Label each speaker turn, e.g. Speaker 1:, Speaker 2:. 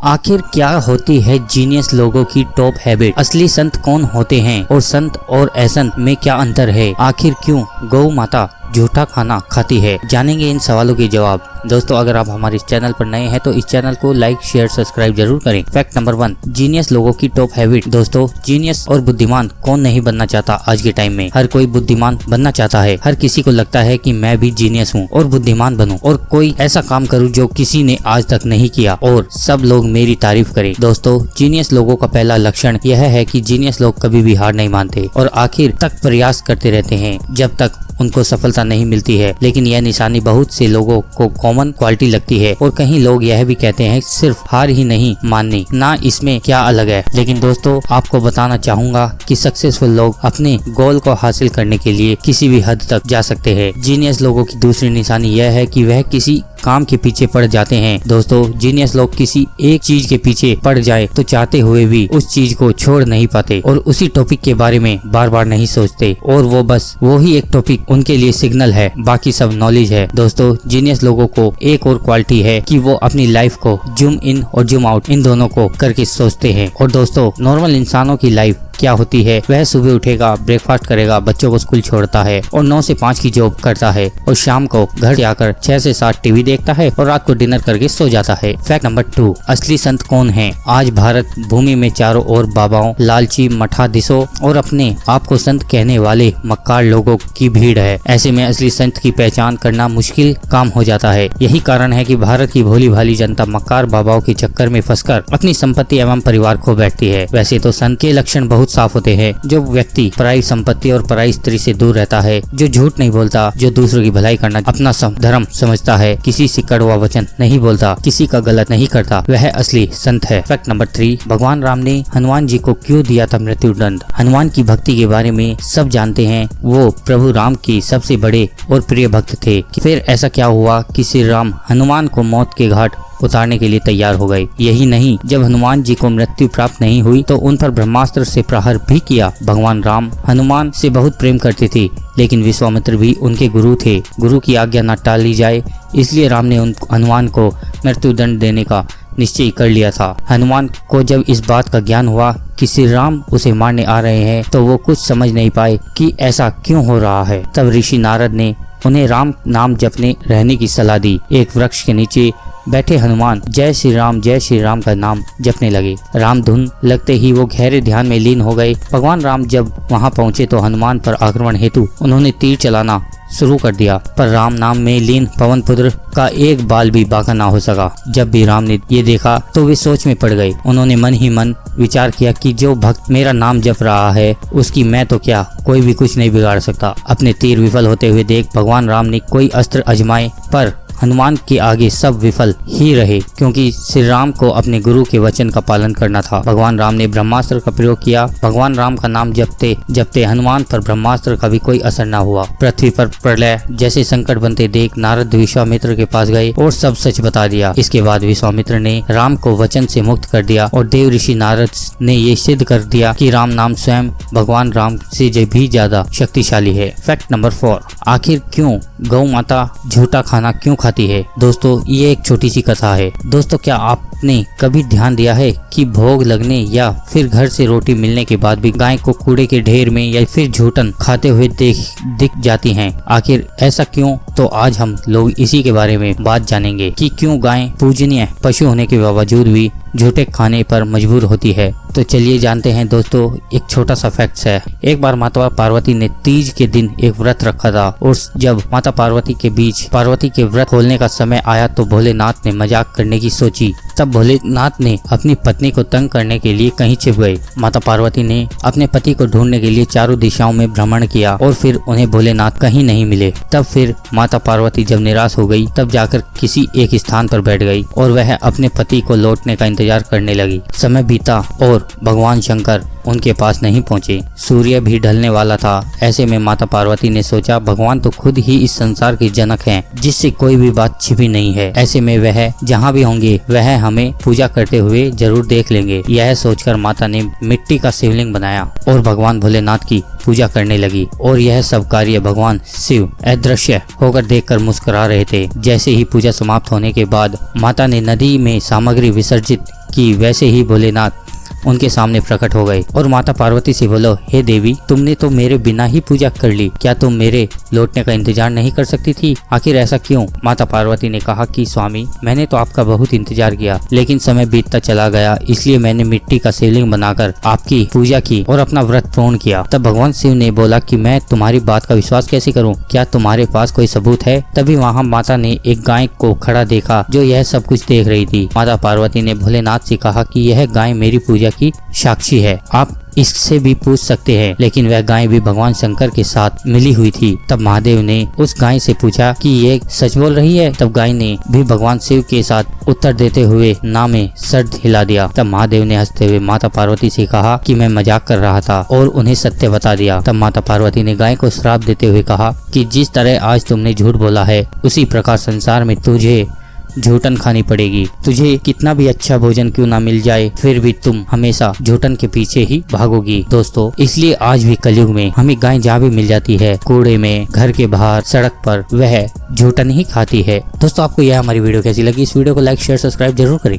Speaker 1: आखिर क्या होती है जीनियस लोगों की टॉप हैबिट? असली संत कौन होते हैं और संत और असंत में क्या अंतर है? आखिर क्यों गौ माता झूठा खाना खाती है? जानेंगे इन सवालों के जवाब। दोस्तों, अगर आप हमारे इस चैनल पर नए हैं तो इस चैनल को लाइक शेयर सब्सक्राइब जरूर करें। फैक्ट नंबर 1, जीनियस लोगों की टॉप हैबिट। दोस्तों, जीनियस और बुद्धिमान कौन नहीं बनना चाहता? आज के टाइम में हर कोई बुद्धिमान बनना चाहता है। हर किसी को लगता है कि मैं भी जीनियस हूँ और बुद्धिमान बनूं और कोई ऐसा काम करूँ जो किसी ने आज तक नहीं किया और सब लोग मेरी तारीफ करें। दोस्तों, जीनियस लोगों का पहला लक्षण यह है कि जीनियस लोग कभी भी हार नहीं मानते और आखिर तक प्रयास करते रहते हैं जब तक उनको सफलता नहीं मिलती है। लेकिन यह निशानी बहुत से लोगों को कॉमन क्वालिटी लगती है और कहीं लोग यह भी कहते हैं सिर्फ हार ही नहीं माननी, ना इसमें क्या अलग है। लेकिन दोस्तों, आपको बताना चाहूंगा कि सक्सेसफुल लोग अपने गोल को हासिल करने के लिए किसी भी हद तक जा सकते हैं। जीनियस लोगों की दूसरी निशानी यह है कि वह किसी काम के पीछे पड़ जाते हैं। दोस्तों, जीनियस लोग किसी एक चीज के पीछे पड़ जाए तो चाहते हुए भी उस चीज को छोड़ नहीं पाते और उसी टॉपिक के बारे में बार बार नहीं सोचते और वो ही एक टॉपिक उनके लिए सिग्नल है, बाकी सब नॉलेज है। दोस्तों, जीनियस लोगों को एक और क्वालिटी है कि वो अपनी लाइफ को जूम इन और जूम आउट इन दोनों को करके सोचते हैं। और दोस्तों, नॉर्मल इंसानों की लाइफ क्या होती है? वह सुबह उठेगा, ब्रेकफास्ट करेगा, बच्चों को स्कूल छोड़ता है और 9 से 5 की जॉब करता है और शाम को घर आकर 6 से 7 टीवी देखता है और रात को डिनर करके सो जाता है। फैक्ट नंबर 2, असली संत कौन है? आज भारत भूमि में चारों ओर बाबाओं, लालची मठाधीशों और अपने आप को संत कहने वाले मक्कार लोगों की भीड़ है। ऐसे में असली संत की पहचान करना मुश्किल काम हो जाता है। यही कारण है कि भारत की भोली भाली जनता मक्कार बाबाओं के चक्कर में फंसकर अपनी संपत्ति एवं परिवार खो बैठती है। वैसे तो संत के लक्षण बहुत साफ होते हैं। जो व्यक्ति पराई संपत्ति और पराई स्त्री से दूर रहता है, जो झूठ नहीं बोलता, जो दूसरों की भलाई करना अपना धर्म समझता है, किसी से कड़वा वचन नहीं बोलता, किसी का गलत नहीं करता, वह असली संत है। फैक्ट नंबर 3, भगवान राम ने हनुमान जी को क्यों दिया था मृत्युदंड? हनुमान की भक्ति के बारे में सब जानते हैं। वो प्रभु राम के सबसे बड़े और प्रिय भक्त थे। फिर ऐसा क्या हुआ कि श्री राम हनुमान को मौत के घाट उतारने के लिए तैयार हो गए? यही नहीं, जब हनुमान जी को मृत्यु प्राप्त नहीं हुई तो उन पर ब्रह्मास्त्र से प्रहार भी किया। भगवान राम हनुमान से बहुत प्रेम करते थे, लेकिन विश्वामित्र भी उनके गुरु थे। गुरु की आज्ञा न टाली जाए, इसलिए राम ने हनुमान को मृत्युदंड देने का निश्चय कर लिया था। हनुमान को जब इस बात का ज्ञान हुआ कि श्री राम उसे मारने आ रहे हैं तो वो कुछ समझ नहीं पाए कि ऐसा क्यों हो रहा है। तब ऋषि नारद ने उन्हें राम नाम जपने रहने की सलाह दी। एक वृक्ष के नीचे बैठे हनुमान जय श्री राम का नाम जपने लगे। राम धुन लगते ही वो गहरे ध्यान में लीन हो गए। भगवान राम जब वहां पहुंचे तो हनुमान पर आक्रमण हेतु उन्होंने तीर चलाना शुरू कर दिया, पर राम नाम में लीन पवन पुत्र का एक बाल भी बाका ना हो सका। जब भी राम ने ये देखा तो वे सोच में पड़ गए। उन्होंने मन ही मन विचार किया कि जो भक्त मेरा नाम जप रहा है उसकी मैं तो क्या, कोई भी कुछ नहीं बिगाड़ सकता। अपने तीर विफल होते हुए देख भगवान राम ने कोई अस्त्र आजमाए, पर हनुमान के आगे सब विफल ही रहे, क्योंकि श्री राम को अपने गुरु के वचन का पालन करना था। भगवान राम ने ब्रह्मास्त्र का प्रयोग किया। भगवान राम का नाम जपते जपते हनुमान पर ब्रह्मास्त्र का भी कोई असर न हुआ। पृथ्वी पर प्रलय जैसे संकट बनते देख नारद विश्वामित्र के पास गए और सब सच बता दिया। इसके बाद विश्वामित्र ने राम को वचन से मुक्त कर दिया और देव ऋषि नारद ने ये सिद्ध कर दिया कि राम नाम स्वयं भगवान राम से भी ज्यादा शक्तिशाली है। फैक्ट नंबर 4, आखिर क्यों गौ माता झूठा खाना क्यों खाती है? दोस्तों, ये एक छोटी सी कथा है। दोस्तों, क्या आपने कभी ध्यान दिया है कि भोग लगने या फिर घर से रोटी मिलने के बाद भी गाय को कूड़े के ढेर में या फिर झूठन खाते हुए दिख जाती हैं? आखिर ऐसा क्यों? तो आज हम लोग इसी के बारे में बात जानेंगे कि क्यों गाय पूजनीय पशु होने के बावजूद भी झूठे खाने पर मजबूर होती है। तो चलिए जानते हैं। दोस्तों, एक छोटा सा फैक्ट है। एक बार माता पार्वती ने तीज के दिन एक व्रत रखा था और जब माता पार्वती के व्रत खोलने का समय आया तो भोलेनाथ ने मजाक करने की सोची। तब भोलेनाथ ने अपनी पत्नी को तंग करने के लिए कहीं छिप गए। माता पार्वती ने अपने पति को ढूंढने के लिए चारों दिशाओं में भ्रमण किया और फिर उन्हें भोलेनाथ कहीं नहीं मिले। तब फिर माता पार्वती जब निराश हो गई तब जाकर किसी एक स्थान पर बैठ गई और वह अपने पति को लौटने का इंतजार करने लगी। समय बीता और भगवान शंकर उनके पास नहीं पहुँचे। सूर्य भी ढलने वाला था। ऐसे में माता पार्वती ने सोचा, भगवान तो खुद ही इस संसार के जनक हैं, जिससे कोई भी बात छिपी नहीं है। ऐसे में वह जहाँ भी होंगे वह हमें पूजा करते हुए जरूर देख लेंगे। यह सोचकर माता ने मिट्टी का शिवलिंग बनाया और भगवान भोलेनाथ की पूजा करने लगी। और यह सब कार्य भगवान शिव अदृश्य होकर देखकर मुस्कुरा रहे थे। जैसे ही पूजा समाप्त होने के बाद माता ने नदी में सामग्री विसर्जित की, वैसे ही भोलेनाथ उनके सामने प्रकट हो गए और माता पार्वती से बोलो, हे देवी, तुमने तो मेरे बिना ही पूजा कर ली, क्या तुम मेरे लौटने का इंतजार नहीं कर सकती थी? आखिर ऐसा क्यों? माता पार्वती ने कहा कि स्वामी, मैंने तो आपका बहुत इंतजार किया, लेकिन समय बीतता चला गया, इसलिए मैंने मिट्टी का शिवलिंग बनाकर आपकी पूजा की और अपना व्रत पूर्ण किया। तब भगवान शिव ने बोला कि मैं तुम्हारी बात का विश्वास कैसे करूँ? क्या तुम्हारे पास कोई सबूत है? तभी वहाँ माता ने एक गाय को खड़ा देखा जो यह सब कुछ देख रही थी। माता पार्वती ने भोलेनाथ से कहा कि यह गाय मेरी पूजा की साक्षी है, आप इससे भी पूछ सकते हैं। लेकिन वह गाय भी भगवान शंकर के साथ मिली हुई थी। तब महादेव ने उस गाय से पूछा कि ये सच बोल रही है? तब गाय ने भी भगवान शिव के साथ उत्तर देते हुए ना में सर हिला दिया। तब महादेव ने हंसते हुए माता पार्वती से कहा कि मैं मजाक कर रहा था और उन्हें सत्य बता दिया। तब माता पार्वती ने गाय को श्राप देते हुए कहा कि जिस तरह आज तुमने झूठ बोला है, उसी प्रकार संसार में तुझे झूठन खानी पड़ेगी। तुझे कितना भी अच्छा भोजन क्यों ना मिल जाए, फिर भी तुम हमेशा झूठन के पीछे ही भागोगी। दोस्तों, इसलिए आज भी कलयुग में हमें गाय जहाँ भी मिल जाती है, कूड़े में, घर के बाहर, सड़क पर, वह झूठन ही खाती है। दोस्तों, आपको यह हमारी वीडियो कैसी लगी? इस वीडियो को लाइक, शेयर, सब्सक्राइब जरूर करें।